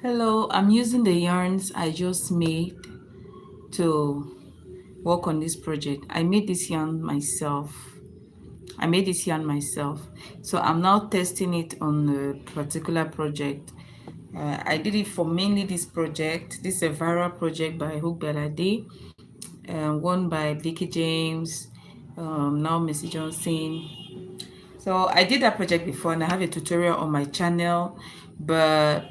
Hello, I'm using the yarns I just made to work on this project. I made this yarn myself. So I'm now testing it on a particular project. I did it for mainly this project. This is a viral project by Hook Belade, won by Vicky James, now Missy Johnson. So I did that project before and I have a tutorial on my channel, but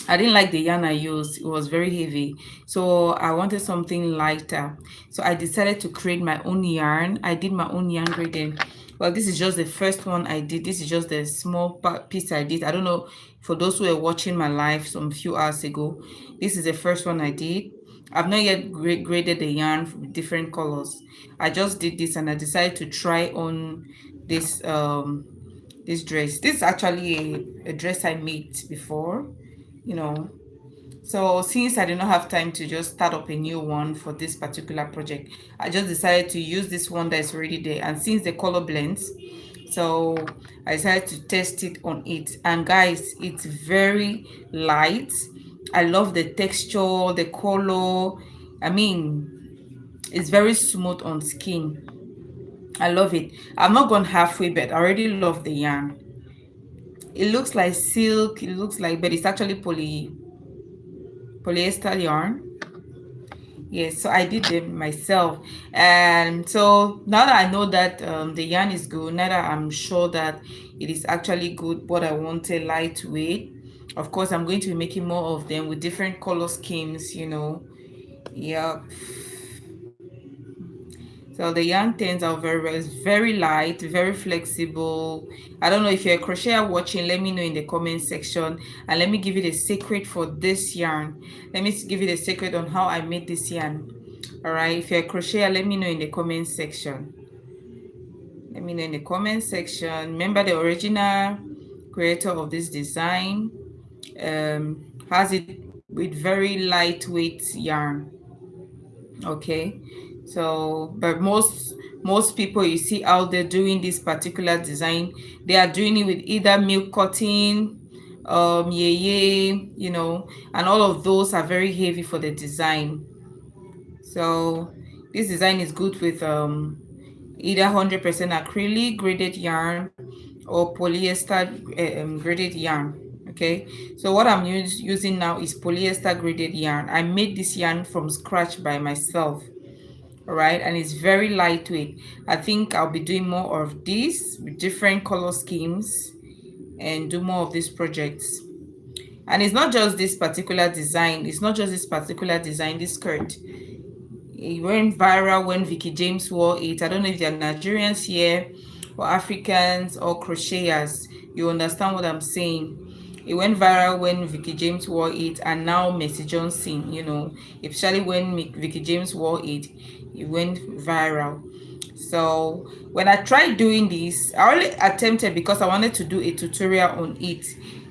I didn't like the yarn I used. It was very heavy. So I wanted something lighter. So I decided to create my own yarn. I did my own yarn grading. Well, this is just the first one I did. This is just the small piece I did. I don't know, for those who are watching my live some few hours ago, this is the first one I did. I've not yet graded the yarn with different colors. I just did this and I decided to try on this this dress. This is actually a dress I made before, you know. So since I did not have time to just start up a new one for this particular project, I just decided to use this one that is already there. And since the color blends, so I decided to test it on it. And guys, it's very light. I love the texture, the color. I mean, it's very smooth on skin. I love it. I've not gone halfway, but I already love the yarn. It looks like silk. It looks like, but it's actually polyester yarn. Yes, so I did them myself. And so now that I know that the yarn is good, now that I'm sure that it is actually good, what I wanted, lightweight, of course I'm going to be making more of them with different color schemes, you know. Yeah. So the yarn turns out very well. It's very light, very flexible. I don't know if you're a crocheter watching, let me know in the comment section. And let me give you the secret for this yarn. Let me give you the secret on how I made this yarn. Alright, if you're a crocheter, let me know in the comment section. Let me know in the comment section. Remember, the original creator of this design has it with very lightweight yarn. Okay, so but most people you see out there doing this particular design, they are doing it with either milk cotton, yeye, you know, and all of those are very heavy for the design. So this design is good with either 100% acrylic graded yarn or polyester graded yarn. Okay, so what I'm using now is polyester graded yarn. I made this yarn from scratch by myself. All right, and it's very lightweight. I think I'll be doing more of this with different color schemes and do more of these projects. And it's not just this particular design, this skirt. It went viral when Vicky James wore it. I don't know if they're Nigerians here or Africans or crocheters. You understand what I'm saying? It went viral when Vicky James wore it, and now Mercy Johnson, you know, especially when Vicky James wore it, it went viral. So when I tried doing this, I only attempted because I wanted to do a tutorial on it.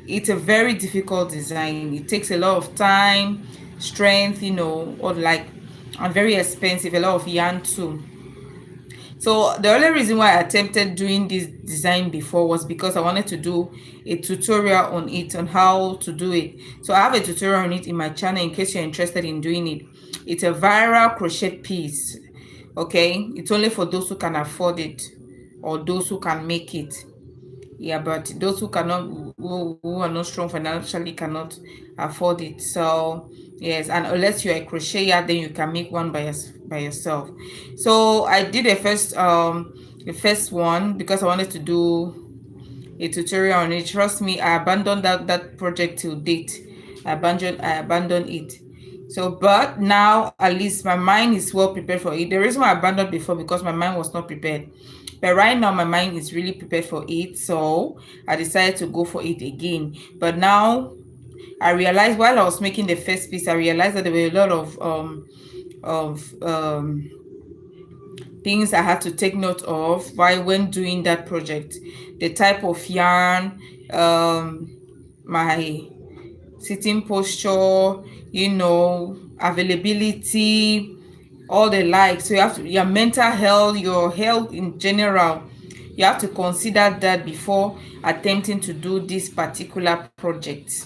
It's a very difficult design. It takes a lot of time, strength, you know, or like, and very expensive, a lot of yarn too. So the only reason why I attempted doing this design before was because I wanted to do a tutorial on it, on how to do it. So I have a tutorial on it in my channel in case you're interested in doing it. It's a viral crochet piece. Okay, it's only for those who can afford it or those who can make it. Yeah, but those who cannot, who are not strong financially, cannot afford it. So yes, and unless you're a crocheter, then you can make one by yourself. So I did the first one because I wanted to do a tutorial on it. Trust me, I abandoned that project till date. I abandoned it. So but now at least my mind is well prepared for it. The reason why I abandoned before, because my mind was not prepared, but right now my mind is really prepared for it, so I decided to go for it again. But now I realized, while I was making the first piece, I realized that there were a lot of things I had to take note of while when doing that project. The type of yarn, my sitting posture, you know, availability, all the like. So you have to, your mental health, your health in general, you have to consider that before attempting to do this particular project.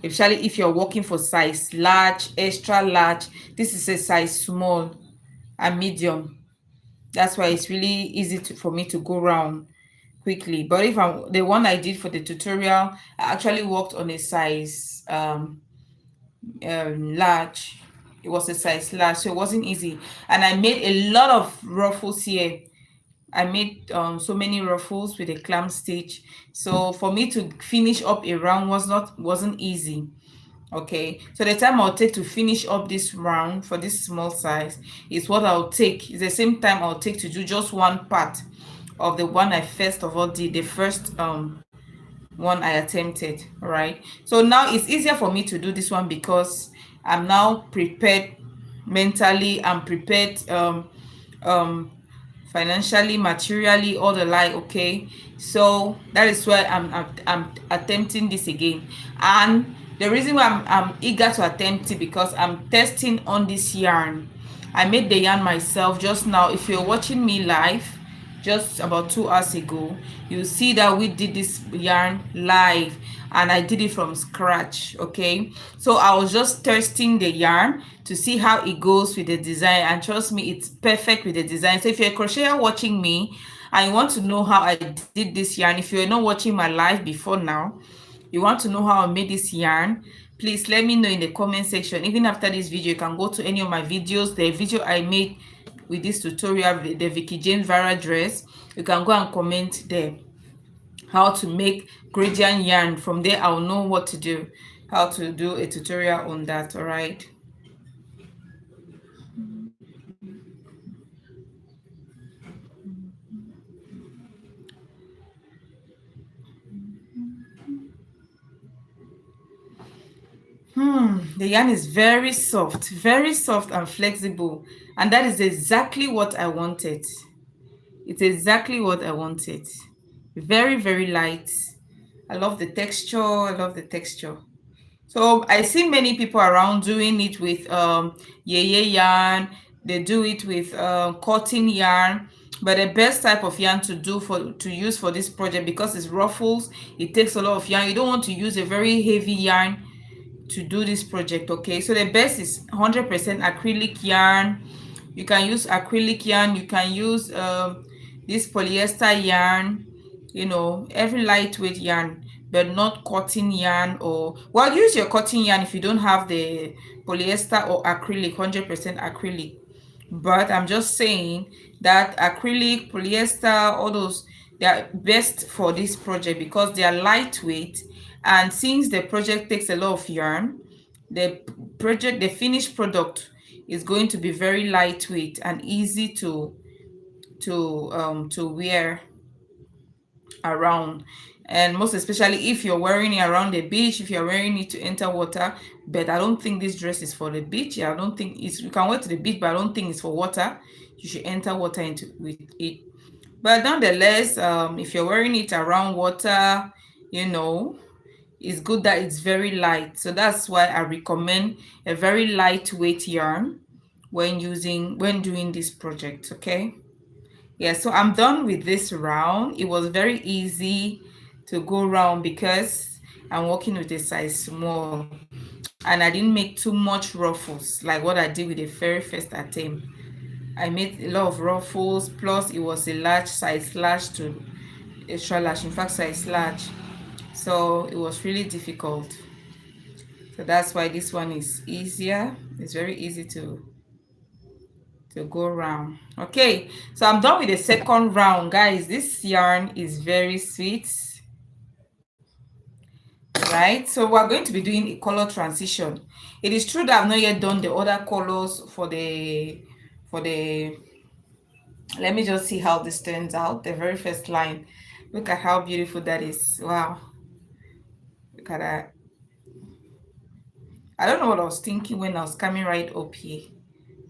especially if you're working for size large, extra large. This is a size small and medium. That's why it's really easy for me to go round quickly. But if I'm the one I did for the tutorial, I actually worked on a size large. It was a size large, so it wasn't easy. And I made a lot of ruffles here. I made so many ruffles with a clamp stitch. So for me to finish up a round wasn't easy. Okay, so the time I'll take to finish up this round for this small size is what I'll take. It's the same time I'll take to do just one part of the one I first of all did, the first one I attempted. All right, so now it's easier for me to do this one because I'm now prepared mentally. I'm prepared um financially, materially, all the like. Okay, so that is why I'm attempting this again. And the reason why I'm eager to attempt it because I'm testing on this yarn. I made the yarn myself just now. If you're watching me live just about 2 hours ago, you see that we did this yarn live and I did it from scratch. Okay, so I was just testing the yarn to see how it goes with the design, and trust me, it's perfect with the design. So if you're a crocheter watching me and you want to know how I did this yarn, if you're not watching my live before now, you want to know how I made this yarn, please let me know in the comment section. Even after this video, you can go to any of my videos. The video I made with this tutorial, the Vicky Jane Vara dress, you can go and comment there how to make gradient yarn. From there I'll know what to do, how to do a tutorial on that. All right. The yarn is very soft and flexible, and that is exactly what I wanted. It's exactly what I wanted. Very light. I love the texture. I love the texture. So I see many people around doing it with yeye yarn. They do it with cotton yarn. But the best type of yarn to use for this project, because it's ruffles, it takes a lot of yarn. You don't want to use a very heavy yarn to do this project. Okay, so the best is 100% acrylic yarn. You can use acrylic yarn, you can use this polyester yarn, you know, every lightweight yarn, but not cotton yarn. Or well, use your cotton yarn if you don't have the polyester or acrylic, 100% acrylic. But I'm just saying that acrylic, polyester, all those, they are best for this project because they are lightweight. And since the project takes a lot of yarn, the finished product is going to be very lightweight and easy to wear around. And most especially if you're wearing it around the beach, if you're wearing it to enter water. But I don't think this dress is for the beach. I don't think it's, you can wear to the beach, but I don't think it's for water. You should enter water into with it. But nonetheless, if you're wearing it around water, you know, it's good that it's very light. So that's why I recommend a very lightweight yarn when doing this project. Okay, yeah, so I'm done with this round. It was very easy to go round because I'm working with a size small and I didn't make too much ruffles like what I did with the very first attempt. I made a lot of ruffles, plus it was a large size large to extra large, in fact size large, so it was really difficult. So that's why this one is easier. It's very easy to go round. Okay, so I'm done with the second round, guys. This yarn is very sweet, right? So we're going to be doing a color transition. It is true that I've not yet done the other colors for the let me just see how this turns out. The very first line, look at how beautiful that is. Wow, look at that. I don't know what I was thinking when I was coming right up here.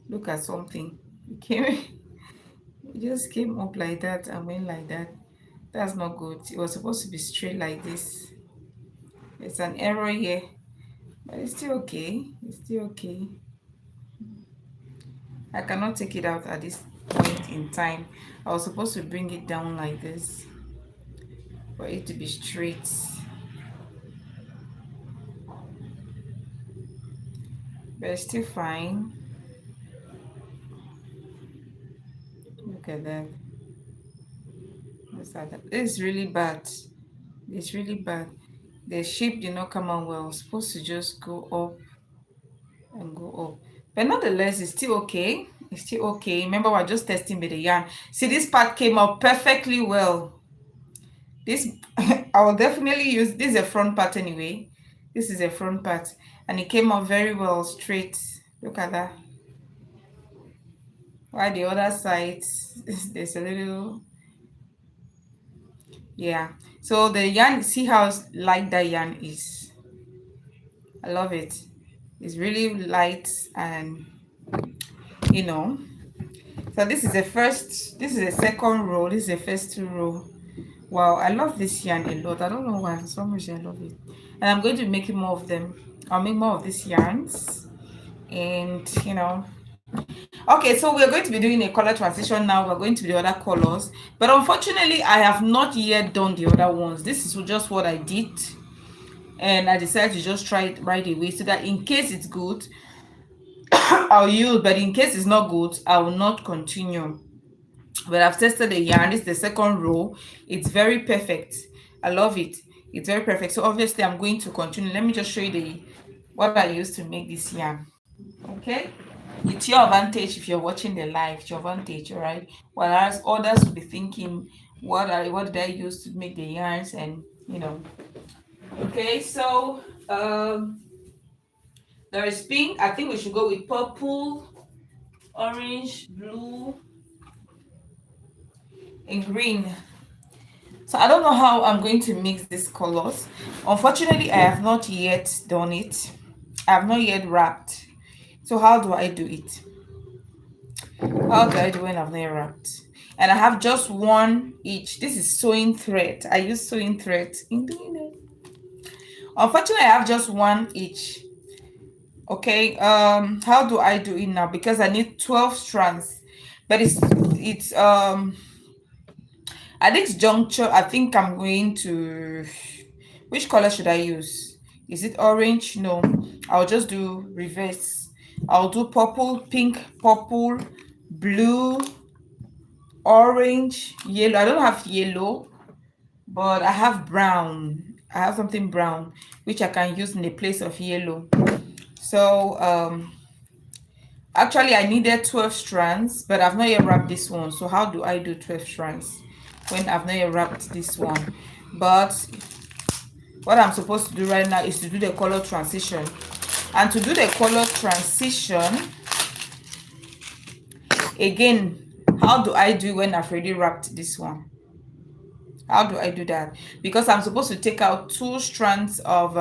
Look at something. It came, it just came up like that and went like that. That's not good. It was supposed to be straight like this. There's an error here, but it's still okay. It's still okay. I cannot take it out at this point in time. I was supposed to bring it down like this for it to be straight. but it's still fine. Look at that. What's that? It's really bad. It's really bad. The shape did not come out well. It's supposed to just go up and go up. But nonetheless, it's still okay. It's still okay. Remember, we're just testing with the yarn. See, this part came out perfectly well. This, I will definitely use, this is a front part anyway. This is a front part. And it came out very well, straight. Look at that. While the other side, there's a little, yeah. So the yarn, see how light that yarn is. I love it. It's really light and, you know. So this is the first, this is the second row, this is the first two row. Wow, I love this yarn a lot. I don't know why, for some reason I love it. And I'm going to be making more of them. I'll make more of these yarns. And, you know. Okay, so we're going to be doing a color transition now. We're going to the other colors. But unfortunately, I have not yet done the other ones. This is just what I did. And I decided to just try it right away so that in case it's good, I'll use, but in case it's not good, I will not continue. But I've tested the yarn. This is the second row. It's very perfect. I love it. It's very perfect. So obviously I'm going to continue. Let me just show you the what I used to make this yarn. Okay, it's your advantage if you're watching the live. It's your advantage, all right? Whereas others will be thinking, what did I use to make the yarns, and you know. Okay, so there is pink. I think we should go with purple, orange, blue, and green. So I don't know how I'm going to mix these colors. Unfortunately, I have not yet done it. I have not yet wrapped. So how do I do it? How do I do when I've not wrapped? And I have just one each. This is sewing thread. I use sewing thread in doing it. Unfortunately, I have just one each. Okay, how do I do it now? Because I need 12 strands. But it's at this juncture, I think I'm going to, which color should I use? Is it orange? No, I'll just do reverse. I'll do purple, pink, purple, blue, orange, yellow. I don't have yellow, but I have brown. I have something brown which I can use in the place of yellow. So actually I needed 12 strands, but I've not yet wrapped this one. So how do I do 12 strands when I've not yet wrapped this one? But what I'm supposed to do right now is to do the color transition. And to do the color transition, again, how do I do when I've already wrapped this one? How do I do that? Because I'm supposed to take out two strands of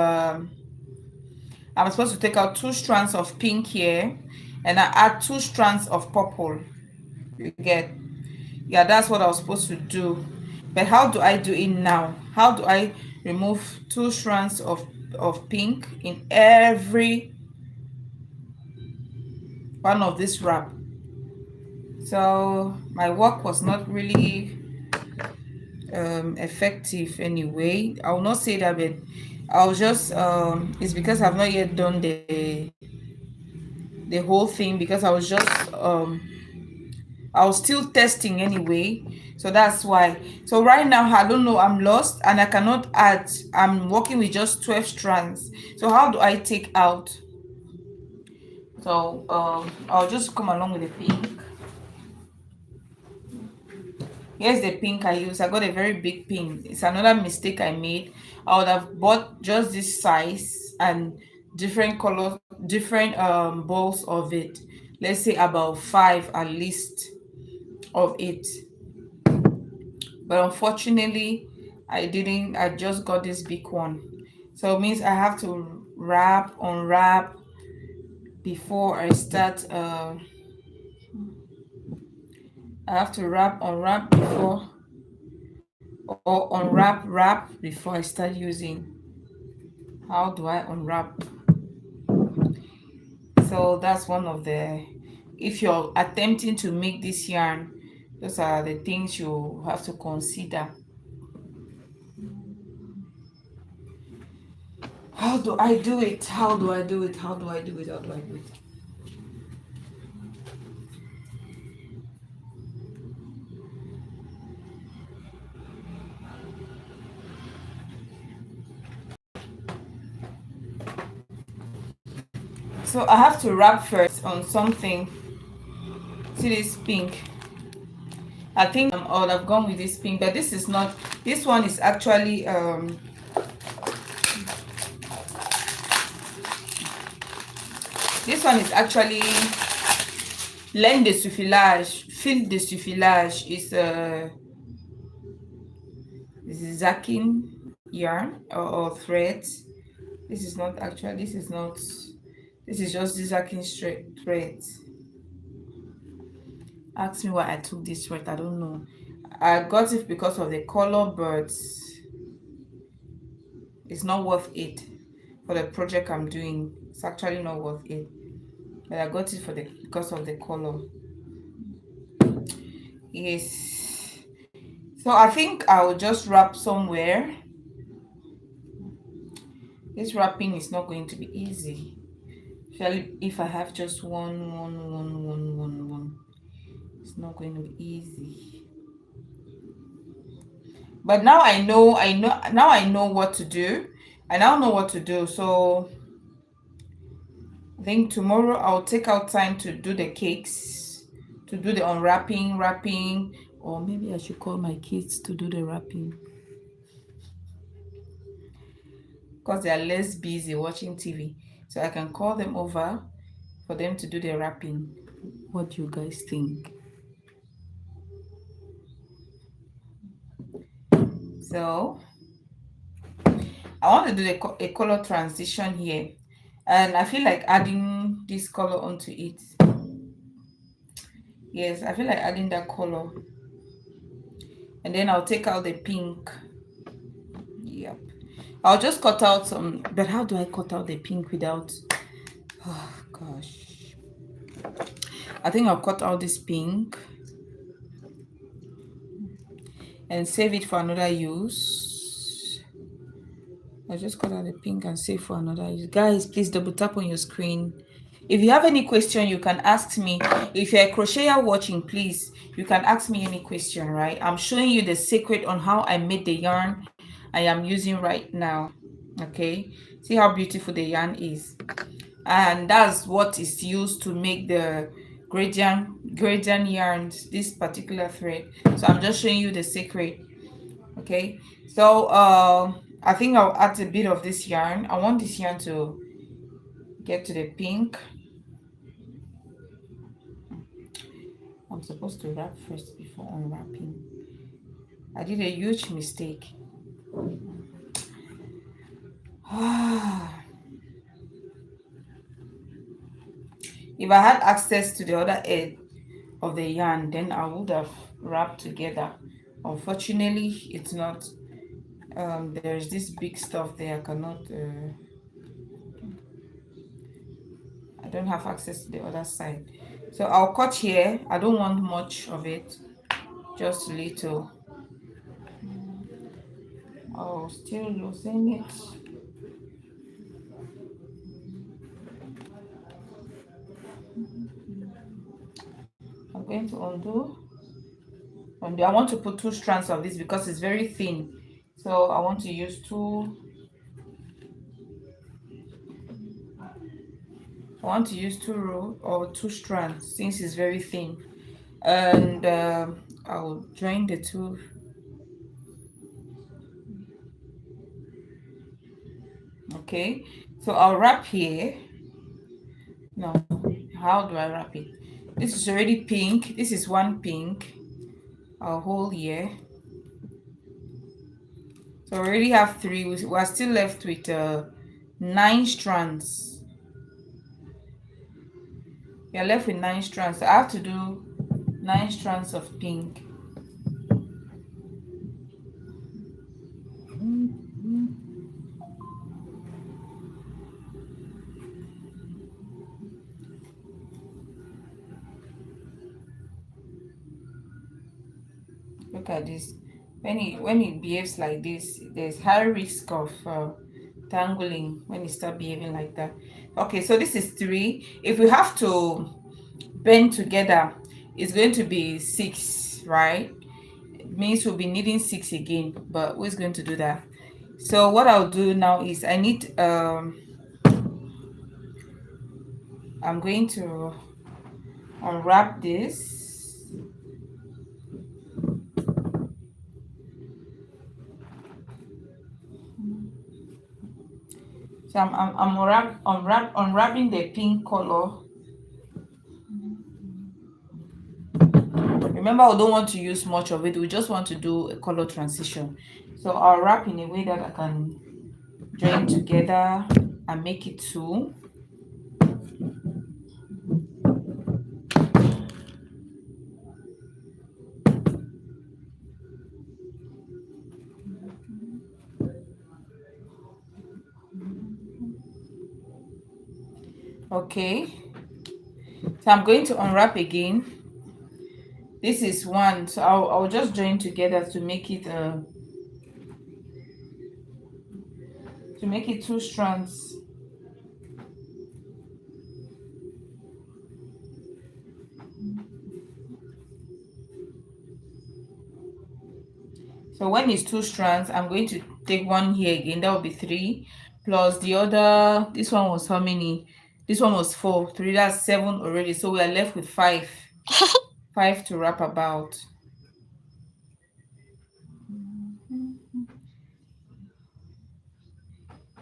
pink here, and I add two strands of purple. You get? Yeah, that's what I was supposed to do. But how do I do it now? How do I remove two strands of pink in every one of this wrap? So my work was not really effective anyway. I will not say that, but I'll just it's because I've not yet done the whole thing, because I was just I was still testing anyway, so that's why. So right now I don't know, I'm lost and I cannot add. I'm working with just 12 strands. So how do I take out? So I'll just come along with the pink. Here's the pink I use. I got a very big pink. It's another mistake I made. I would have bought just this size and different colors, different balls of it. Let's say about 5 at least of it. But unfortunately, I didn't. I just got this big one. So it means I have to wrap, unwrap before I start. I have to wrap, unwrap before, or unwrap, wrap before I start using. How do I unwrap? So that's one of the, if you're attempting to make this yarn, those are the things you have to consider. How do I do it? How do I do it? How do I do it? How do I do it? So I have to wrap first on something. See this pink. I think I've gone with this pink, but this is not. This one is actually this one is actually laine de suffilage, fil de suffilage is Zakin yarn or thread. This is not actually. This is not. This is just the Zakin straight thread. Ask me why I took this thread. I don't know. I got it because of the color, but it's not worth it for the project I'm doing. It's actually not worth it. But I got it for the because of the color. Yes. So I think I'll just wrap somewhere. This wrapping is not going to be easy. Especially if I have just one. It's not going to be easy. But now now I know what to do. I now know what to do. So I think tomorrow I'll take out time to do the cakes, to do the unwrapping, wrapping, or maybe I should call my kids to do the wrapping because they are less busy watching TV. So I can call them over for them to do the wrapping. What do you guys think? So I want to do a color transition here, and I feel like adding this color onto it. Yes, I feel like adding that color, and then I'll take out the pink. Yep. I'll just cut out some, but how do I cut out the pink without, oh gosh. I think I'll cut out this pink and save it for another use. I'll just cut out the pink and save for another use. Guys, please double tap on your screen. If you have any question, you can ask me. If you're a crocheter watching, please, you can ask me any question, right? I'm showing you the secret on how I made the yarn I am using right now. Okay, see how beautiful the yarn is, and that's what is used to make the gradient yarns, this particular thread. So I'm just showing you the secret. Okay, so I think I'll add a bit of this yarn. I want this yarn to get to the pink. I'm supposed to wrap first before unwrapping. I did a huge mistake. If I had access to the other end of the yarn, then I would have wrapped together. Unfortunately, it's not. There's this big stuff there. I cannot. I don't have access to the other side, so I'll cut here. I don't want much of it, just a little. I'll still loosen it. I'm going to undo. And I want to put 2 strands of this because it's very thin, so I want to use two. I want to use 2 rows or 2 strands since it's very thin, and I'll join the two. Okay, so I'll wrap here. No, how do I wrap it? This is already pink. This is one pink. I'll hold here. So I already have 3. We're still left with 9 strands. We're left with 9 strands. So I have to do 9 strands of pink. Look at this. When it behaves like this, there's high risk of tangling when it start behaving like that. Okay, so this is 3. If we have to bend together, it's going to be 6, right? It means we'll be needing 6 again, but who's going to do that? So what I'll do now is I'm going to unwrap this. So unwrapping the pink color. Remember, I don't want to use much of it. We just want to do a color transition. So I'll wrap in a way that I can join together and make it 2. Okay, so I'm going to unwrap again. This is 1, so I'll just join together to make it 2 strands. So when it's 2 strands, I'm going to take 1 here again. That will be 3, plus the other. This one was how many? This one was 4. 3, that's 7 already. So we are left with 5. 5 to wrap about.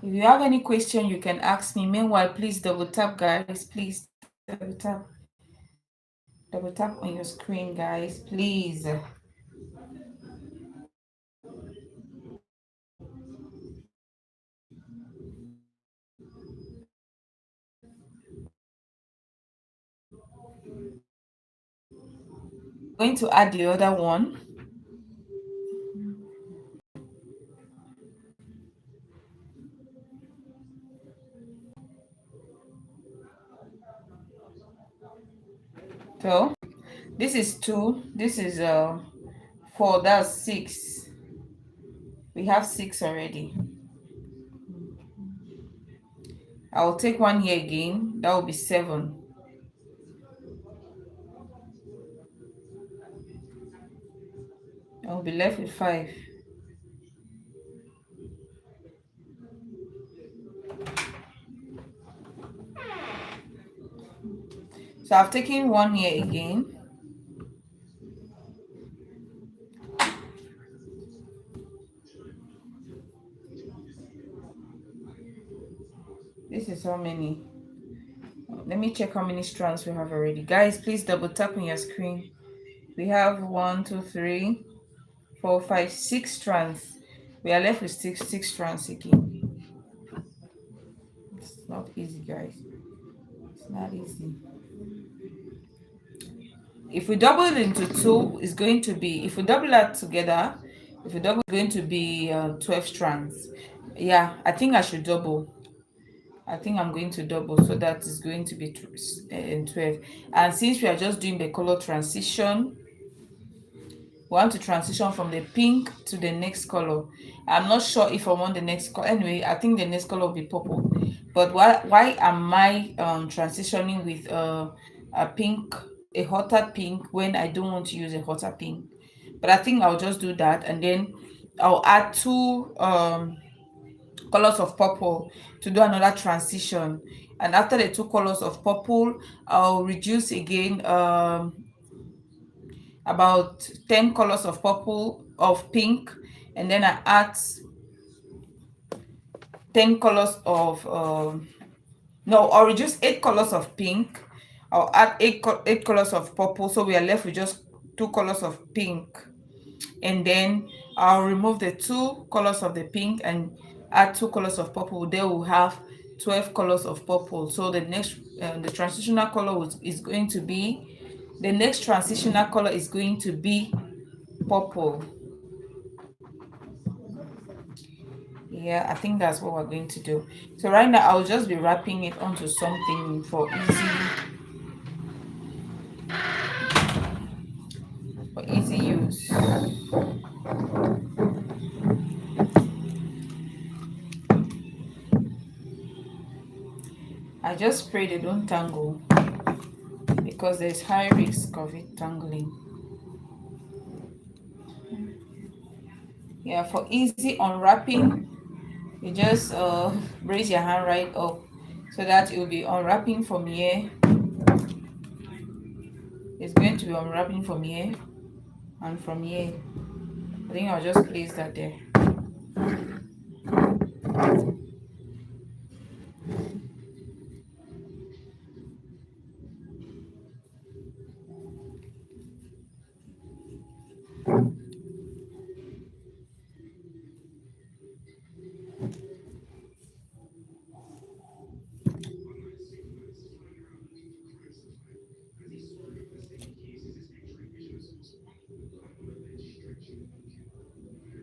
If you have any question, you can ask me. Meanwhile, please double tap, guys. Please double tap. Double tap on your screen, guys. Please. I'm going to add the other one. So this is 2. This is 4. That's 6. We have 6 already. I'll take 1 here again. That will be 7. I'll be left with 5. So I've taken 1 here again. This is how many. Let me check how many strands we have already. Guys, please double tap on your screen. We have 1, 2, 3, 4, 5, 6 strands. We are left with 6 strands again. It's not easy, guys. It's not easy. If we double it into 2, it's going to be, if we double that together, if we double, it's going to be 12 strands. Yeah, I think I should double. I think I'm going to double, so that is going to be 12. And since we are just doing the color transition, we want to transition from the pink to the next color. I'm not sure if I want the next color. Anyway, I think the next color will be purple. But why am I transitioning with a pink, a hotter pink, when I don't want to use a hotter pink? But I think I'll just do that, and then I'll add 2 colors of purple to do another transition. And after the 2 colors of purple, I'll reduce again about 10 colors of purple, of pink, and then I add 10 colors of no, I'll reduce 8 colors of pink. I'll add 8 colors of purple, so we are left with just 2 colors of pink. And then I'll remove the 2 colors of the pink and add 2 colors of purple. There we'll have 12 colors of purple. So the next the transitional color is going to be, the next transitional color is going to be purple. Yeah, I think that's what we're going to do. So right now I'll just be wrapping it onto something for easy use. just pray they don't tangle because there's high risk of it tangling. Yeah, for easy unwrapping, you just raise your hand right up so that it will be unwrapping from here. It's going to be unwrapping from here and from here. I think I'll just place that there.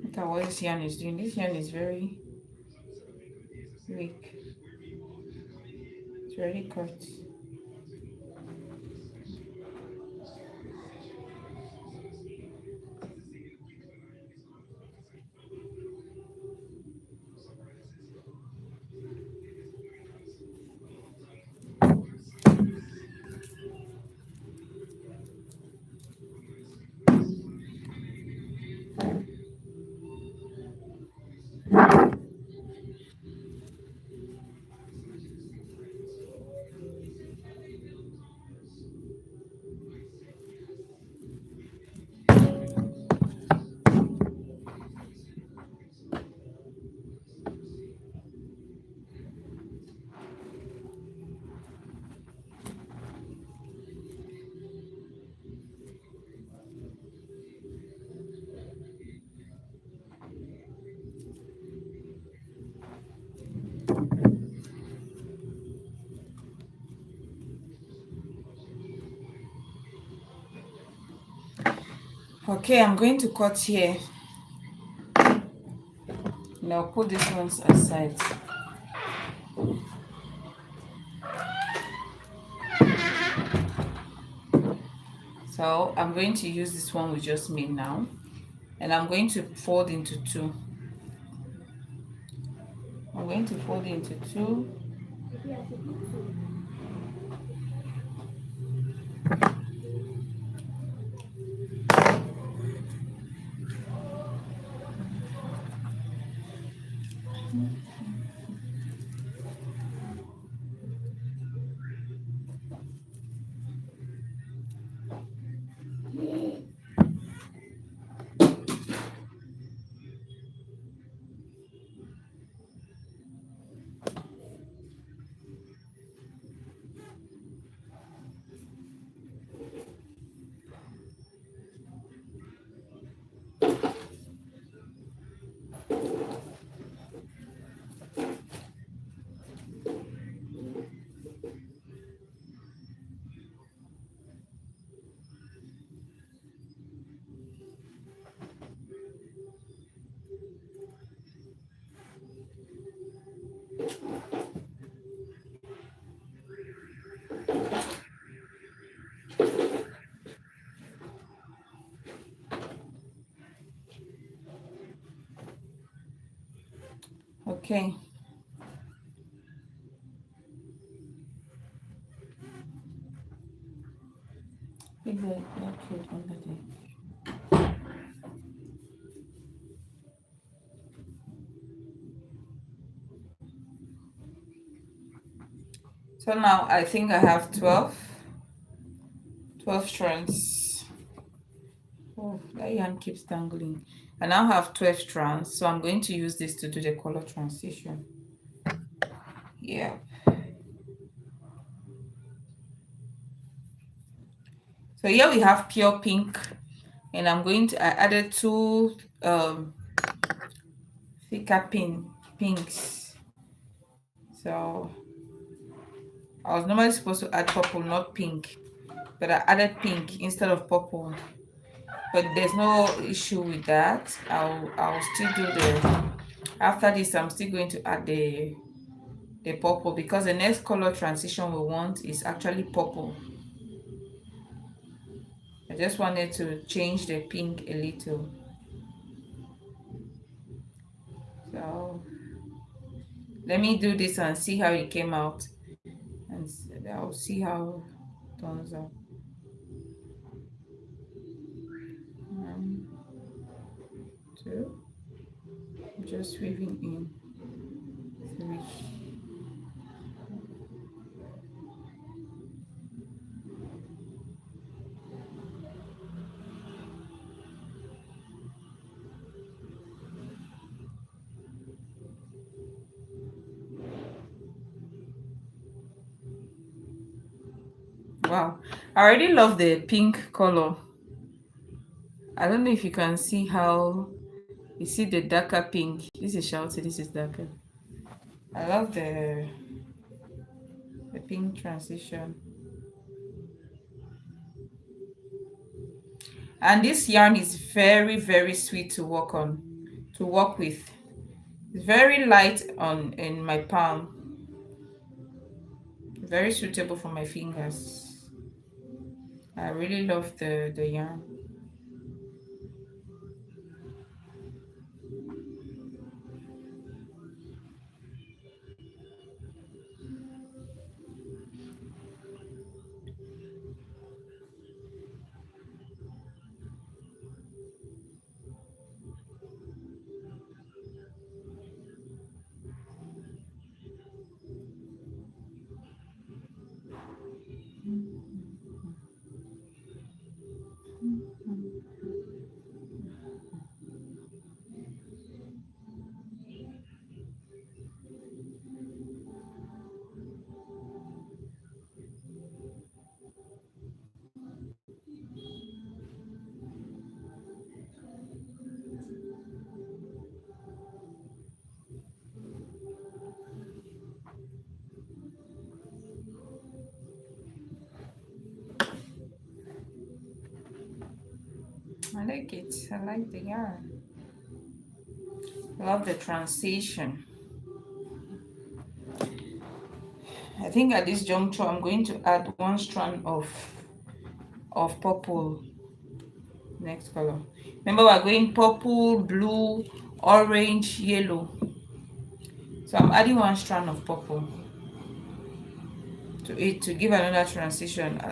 Look at what this yarn is doing. This yarn is very weak. It's already cut. Okay, I'm going to cut here. Now put these ones aside. So I'm going to use this one we just made now, and I'm going to fold into two. I'm going to fold into two. Okay. So now I think I have 12 strands. Oh, that yarn keeps tangling. I now have 12 strands, so I'm going to use this to do the color transition. Yeah. So here we have pure pink, and I added two thicker pinks. So I was normally supposed to add purple, not pink, but I added pink instead of purple. But there's no issue with that. I'll still do after this. I'm still going to add the purple because the next color transition we want is actually purple. I just wanted to change the pink a little. So let me do this and see how it came out, I'll see how it turns out. One, two, just weaving in three. Wow, I already love the pink color. I don't know if you can see how you see the darker pink. This is shouty, this is darker. I love the pink transition. And this yarn is very, very sweet to work on, to work with. It's very light on in my palm, very suitable for my fingers. I really love the yarn. I like it. I like the yarn. Love the transition. I think at this juncture I'm going to add one strand of purple. Next color. Remember, we're going purple, blue, orange, yellow. So I'm adding one strand of purple to it to give another transition.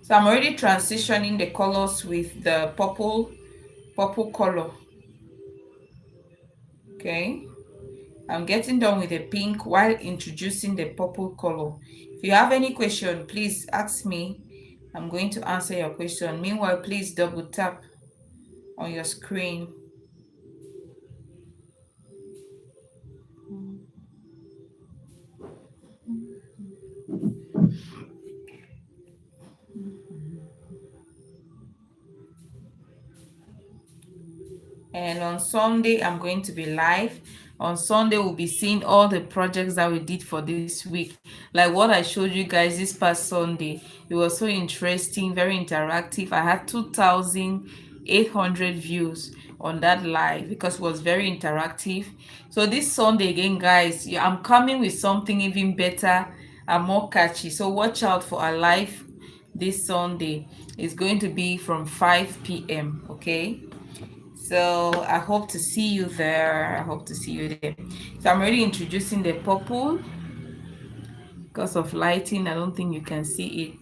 So I'm already transitioning the colors with the purple color. Okay. I'm getting done with the pink while introducing the purple color. If you have any question, please ask me. I'm going to answer your question. Meanwhile, please double tap on your screen. And on Sunday I'm going to be live. On Sunday we'll be seeing all the projects that we did for this week, like what I showed you guys this past Sunday. It was so interesting, very interactive. I had 2,800 views on that live because it was very interactive. So this Sunday again, guys, yeah, I'm coming with something even better and more catchy, so watch out for our live this Sunday. It's going to be from 5 p.m. okay. So I hope to see you there. I hope to see you there. So I'm already introducing the purple. Because of lighting, I don't think you can see it.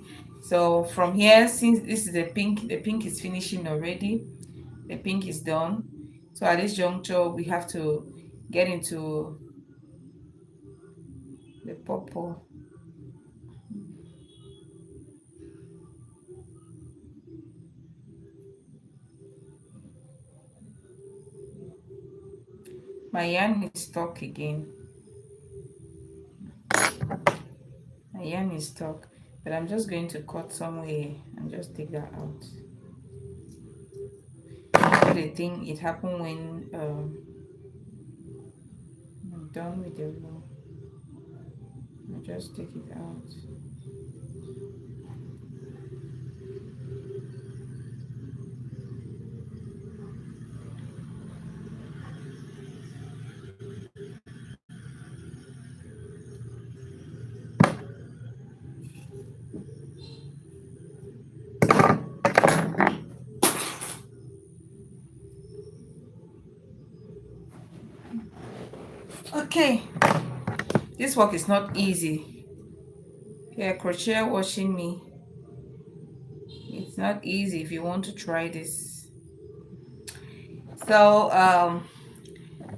So from here, since this is the pink is finishing already. The pink is done. So at this juncture, we have to get into the purple. My yarn is stuck again. My yarn is stuck. But I'm just going to cut somewhere and just take that out. The thing, it happened when done with the row. I just take it out. Okay, this work is not easy. Yeah, crochet watching me. It's not easy if you want to try this. So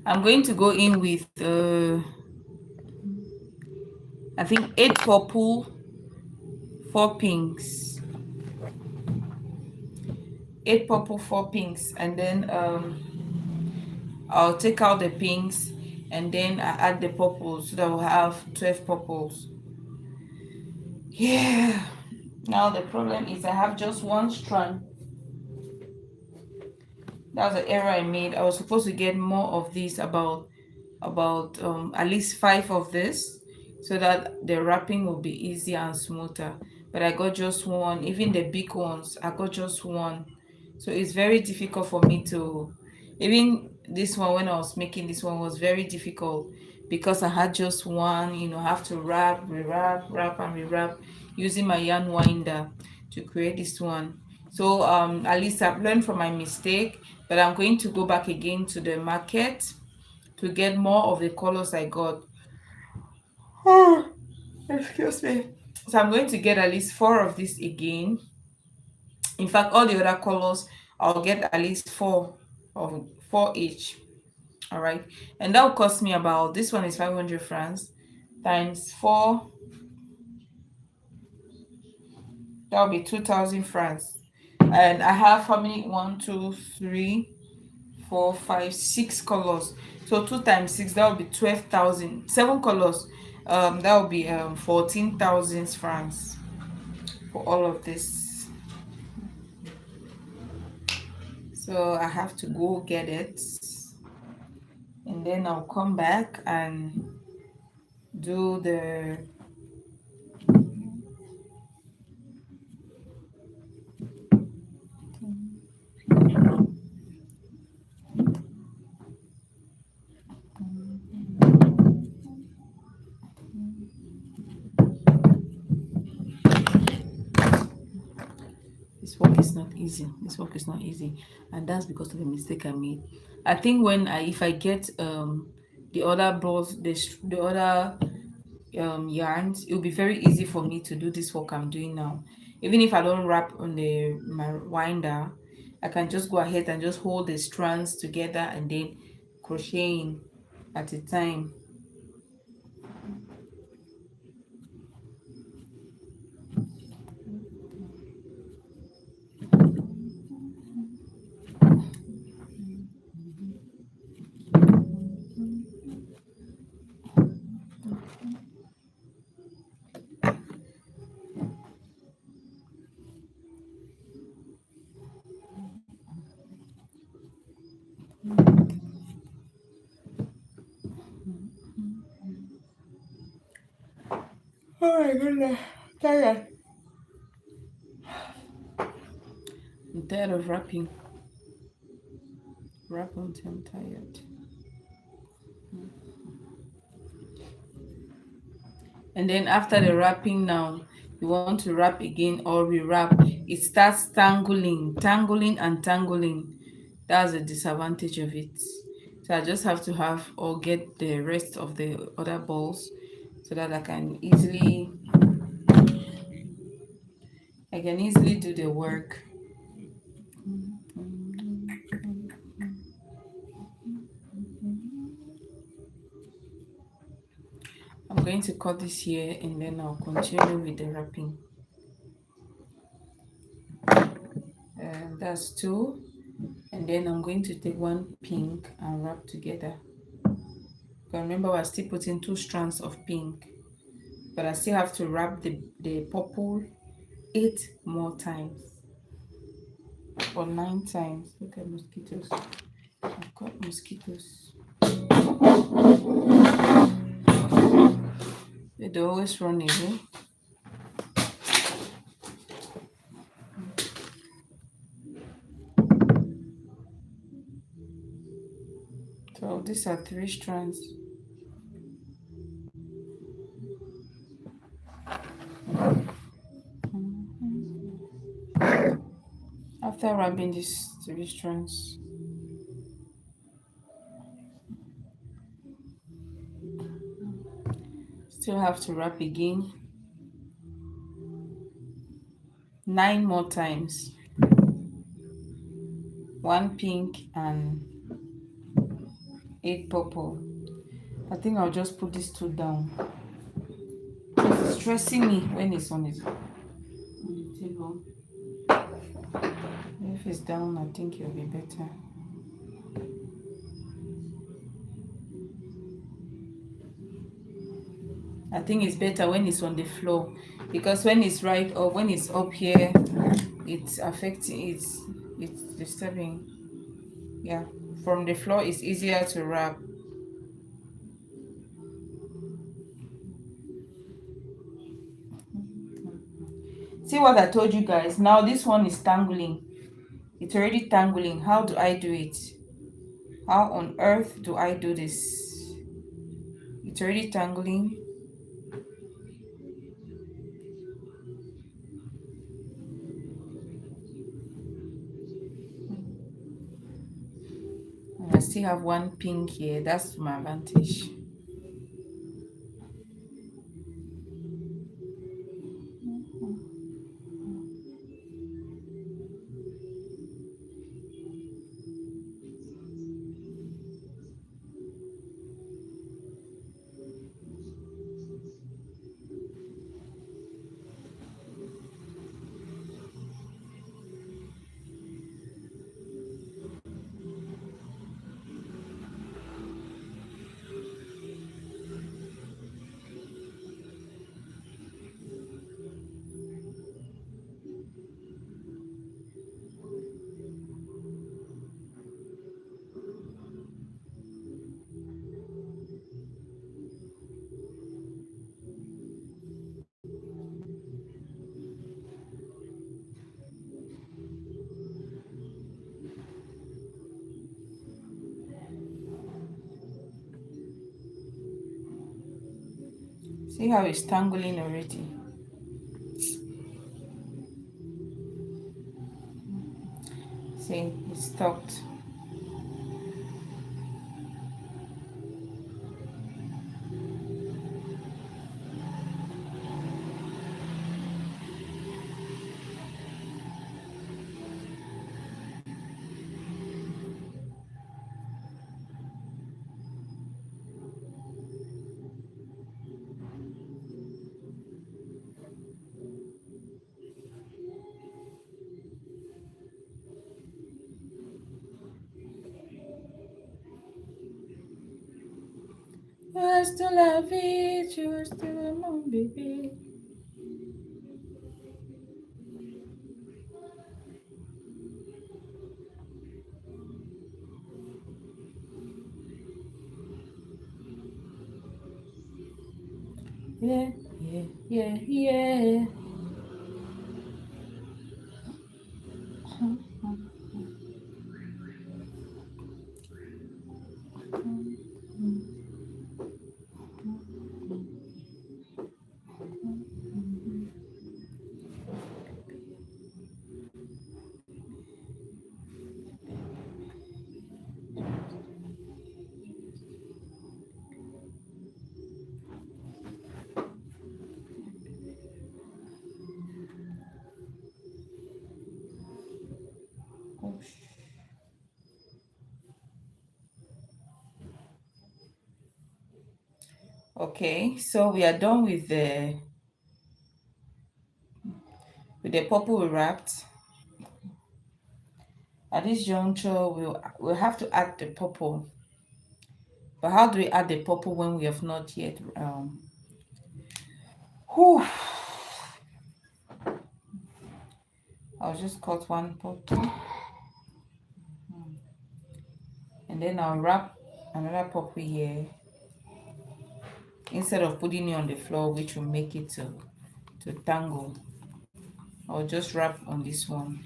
I'm going to go in with I think 8 purple, 4 pinks. 8 purple, 4 pinks, and then I'll take out the pinks and then I add the purples so that we'll have 12 purples. Yeah. Now the problem is I have just one strand. That was an error I made. I was supposed to get more of these, about at least 5 of this, so that the wrapping will be easier and smoother. But I got just one. Even the big ones, I got just one. So it's very difficult for me to, even this one, when I was making this one, was very difficult because I had just one. I have to wrap, rewrap, wrap and rewrap using my yarn winder to create this one. So at least I've learned from my mistake, but I'm going to go back again to the market to get more of the colors I got. Oh, excuse me. So I'm going to get at least 4 of this again. In fact, all the other colors, I'll get at least 4 of 4 each. All right, and that will cost me about, this one is 500 francs times 4. That will be 2,000 francs. And I have how many? 1, 2, 3, 4, 5, 6 colors. So 2 times 6, that will be 12,000. 7 colors. That will be 14,000 francs for all of this. So I have to go get it, and then I'll come back and do the this work is not easy. This work is not easy, and that's because of the mistake I made. I think if I get the other balls, the other yarns, it'll be very easy for me to do this work I'm doing now. Even if I don't wrap on my winder, I can just go ahead and just hold the strands together and then crocheting at a time. Oh my goodness, tired. I'm tired of wrapping. Wrap until I'm tired. And then after the wrapping now, you want to wrap again or rewrap. It starts tangling and tangling. That's the disadvantage of it. So I just have to have or get the rest of the other balls so that I can easily do the work. I'm going to cut this here and then I'll continue with the wrapping. That's 2, and then I'm going to take 1 pink and wrap together. But remember, we're still putting 2 strands of pink, but I still have to wrap the purple 8 more times or 9 times. Look at mosquitoes. I've got mosquitoes. They always run away. So these are 3 strands. After wrapping these 3 strands, still have to wrap again 9 more times. 1 pink and 8 purple. I think I'll just put these 2 down. It's stressing me when it's on the table. If it's down, I think it'll be better. I think it's better when it's on the floor, because when it's right or when it's up here, it's affecting, it's disturbing. Yeah, from the floor it's easier to wrap. See what I told you guys? Now this one is tangling. It's already tangling. How do I do it? How on earth do I do this? It's already tangling. And I still have 1 pink here. That's to my advantage. See how it's tangling already? See, it's stopped. I still love it, you're still my baby. Yeah, yeah, yeah, yeah. Oh, okay, so we are done with the purple we wrapped. At this juncture, we'll have to add the purple. But how do we add the purple when we have not yet whew, I'll just cut 1 purple and then I'll wrap another purple here. instead of putting it on the floor, which will make it to tangle. I'll just wrap on this one.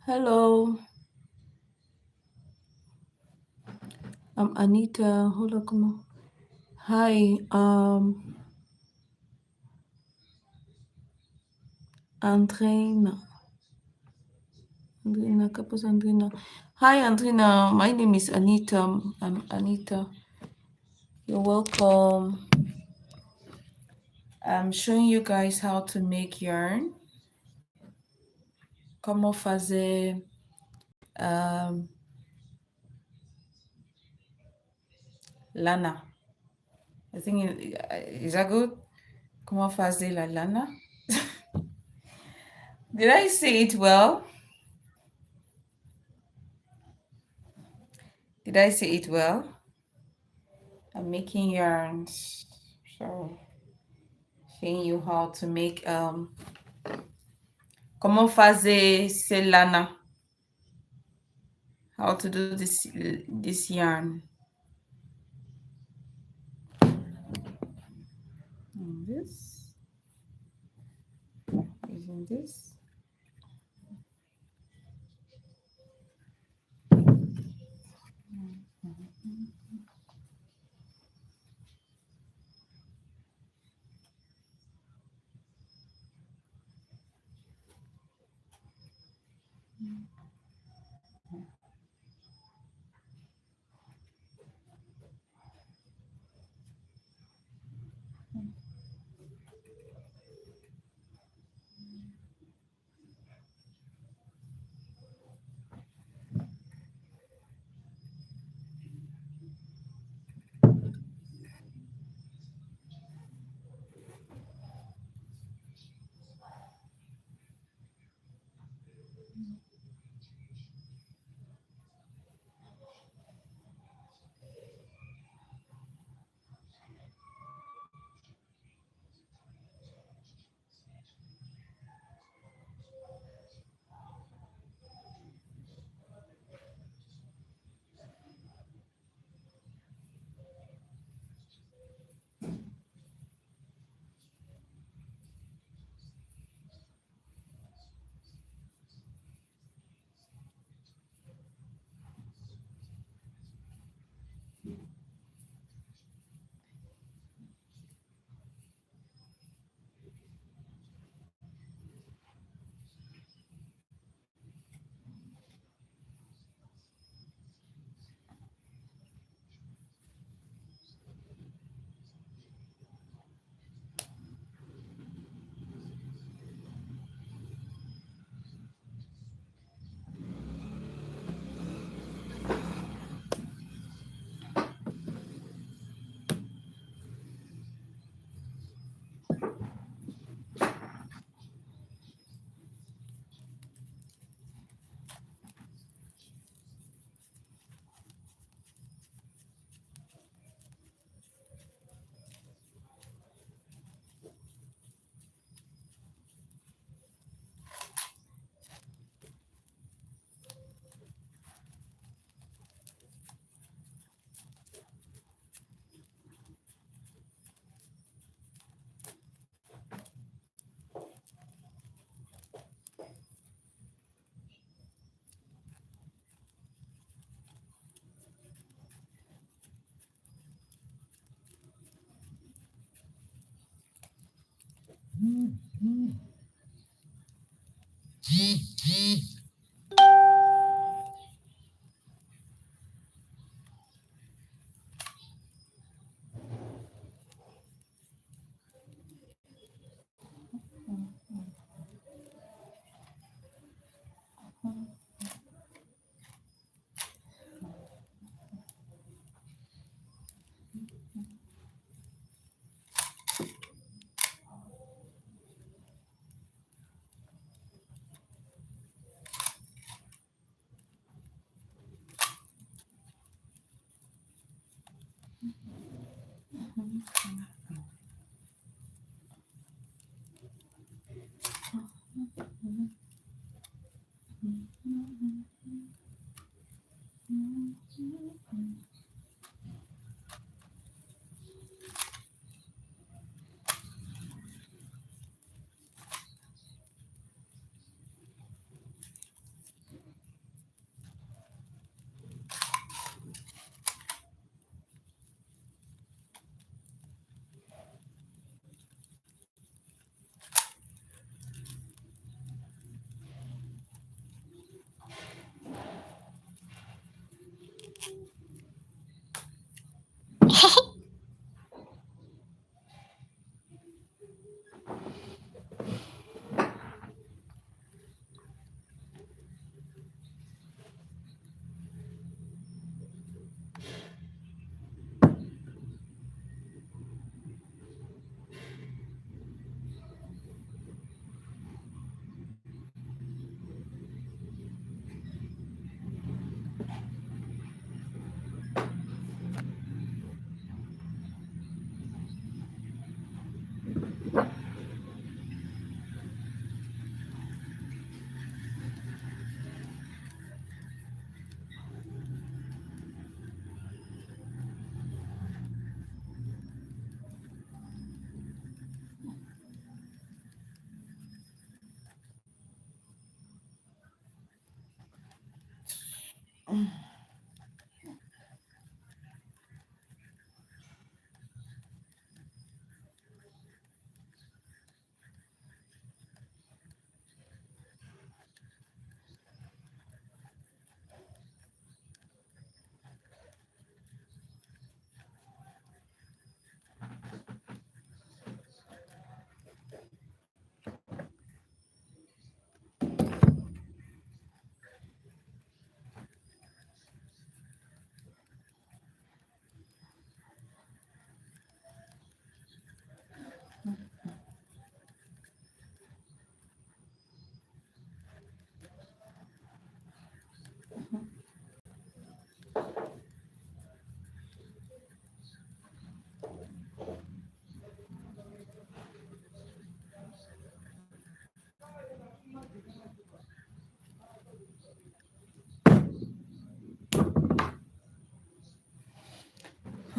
Hello, I'm Anita. Hold on, come on. Hi, Andrina. Andrina, Kapos Andrina. Hi, Andrina. My name is Anita. I'm Anita. You're welcome. I'm showing you guys how to make yarn. Comment fazer lana. I think, is that good? Comment fazer la lana? Did I say it well? Did I say it well? I'm making yarns. So, showing you how to make comment fazer ce lana. How to do this yarn. And this. Using this.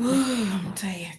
I'm tired.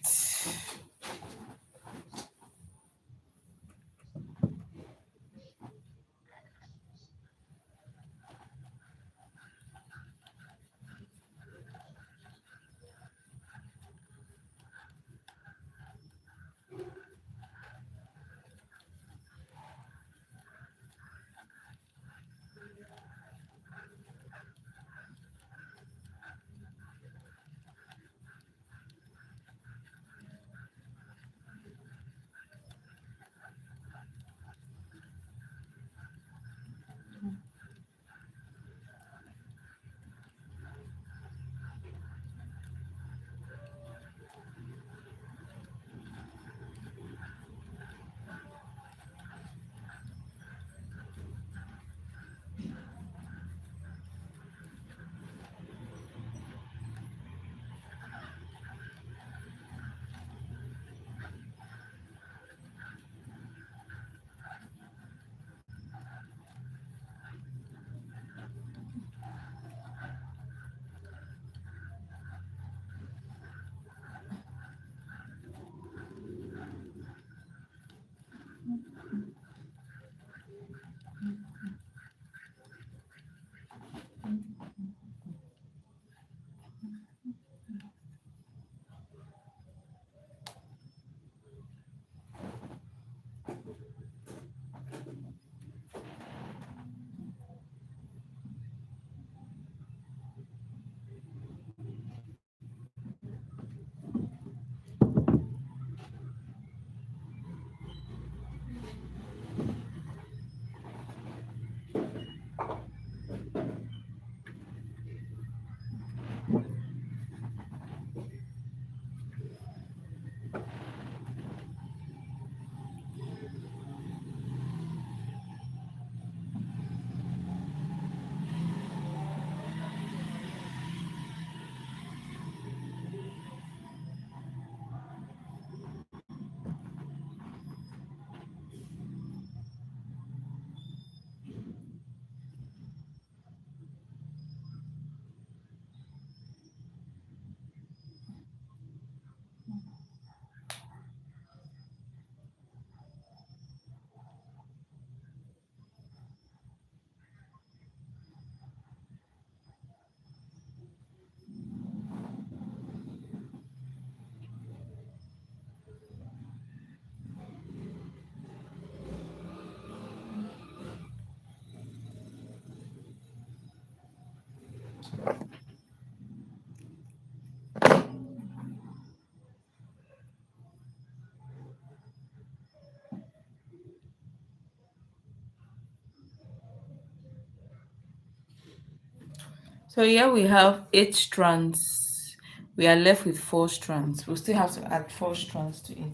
So here we have 8 strands. We are left with 4 strands. We'll still have to add 4 strands to it.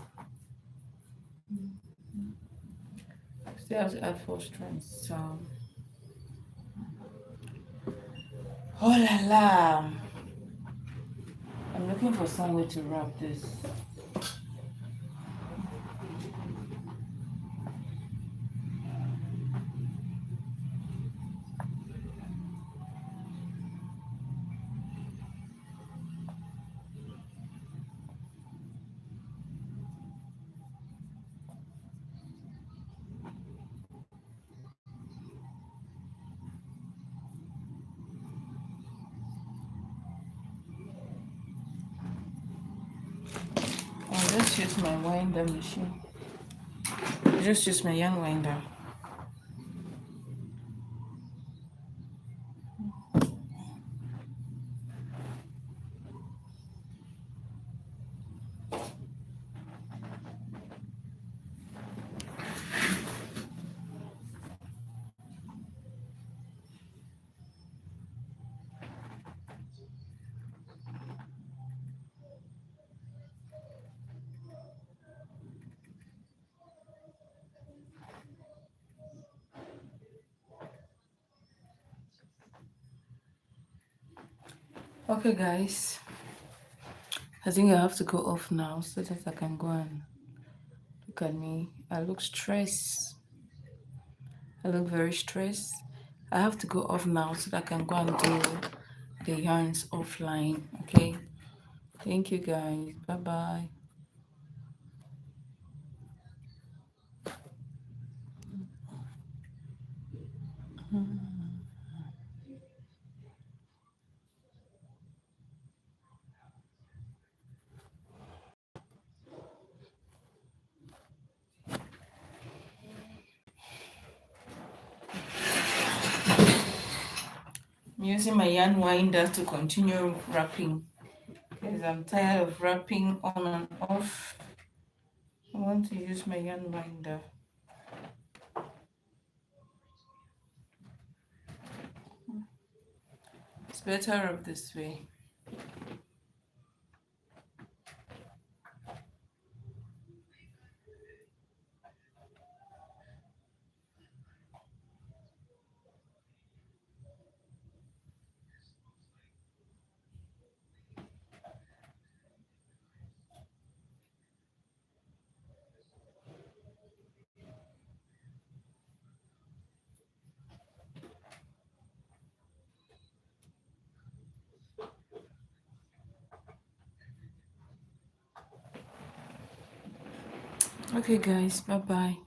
Still have to add 4 strands. So, oh la la! I'm looking for some way to wrap this. I'll just use my winder machine. Just use my yarn winder. Okay, guys. I think I have to go off now so that I can go and look at me. I look stressed. I look very stressed. I have to go off now so that I can go and do the yarns offline. Okay. Thank you guys. Bye bye. I'm using my yarn winder to continue wrapping because I'm tired of wrapping on and off. I want to use my yarn winder. It's better of this way. Okay guys, bye bye.